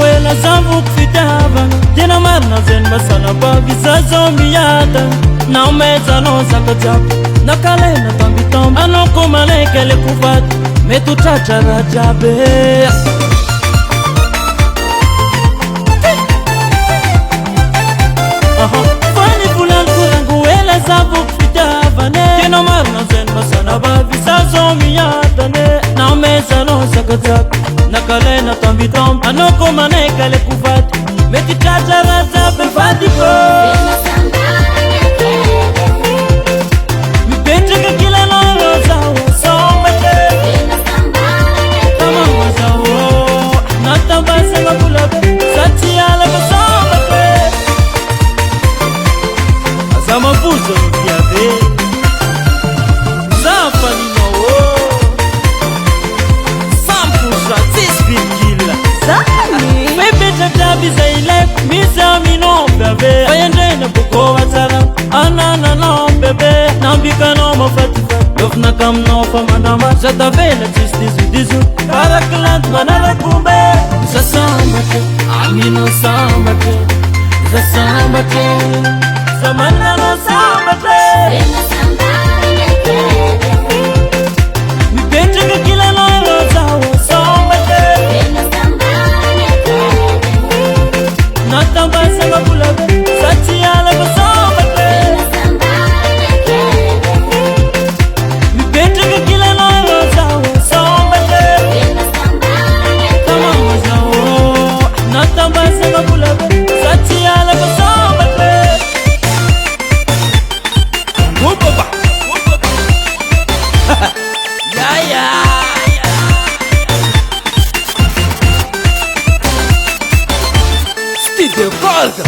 ela zavoko fitiavana tena marina zany masanabavizazomiyata naomezanao zakajiaby nakalena tambitamby anao ko manaiky le kovaty mety ho tratra raha jiaby fany volaniko rango ela zavoko fitiavane tena marina zany masanabavizazomiyatane naomezanao zakajiaby nakalena tambitamby anao ko manaiky le kovaty mety tratra raha jiaby vadiko mipetraka kilanao zaho sombate tamagna zaho natambasagna volabe saty alaka sombate aza mavuzo notiave zafaninao 100% mepetratraby zay ilaiko misy aminomby ave faendrena bokoa tsara anananao bebe nambikanao mafatifaty ofinaka aminao fa mandamary zatavela tsisy dizo karakilanty manarakombe zasambatra aminao sambatra zasambatra zamananao sambatra mipetraka kilanao zaho sombatra natambasagna volabe saty alaka sombatra mipetraka kilanao zaho sombatra tamagna zaho natambasagna volabe saty alaka sombatra Whoopapa Yaya Studio Corda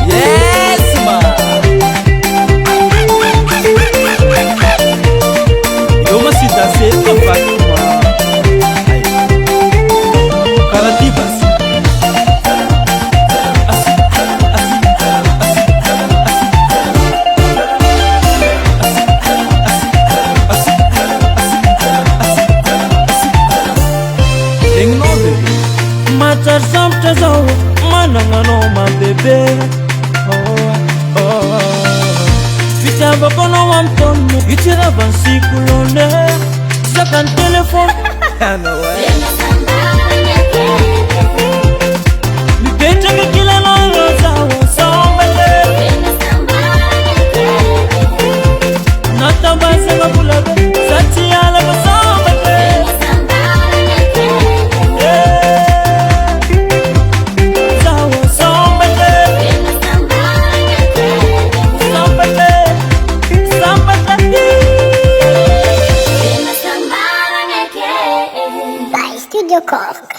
Yes man Eu uma cidade tão fácil Caratibas matsary sambotra zao managnaanao mabebe fitiavako anao amy taonina itiravany sikolone zakany telefony mipetraka kilanao zaho sombate natambasagna volabe saty alaka sombate Studio Corda.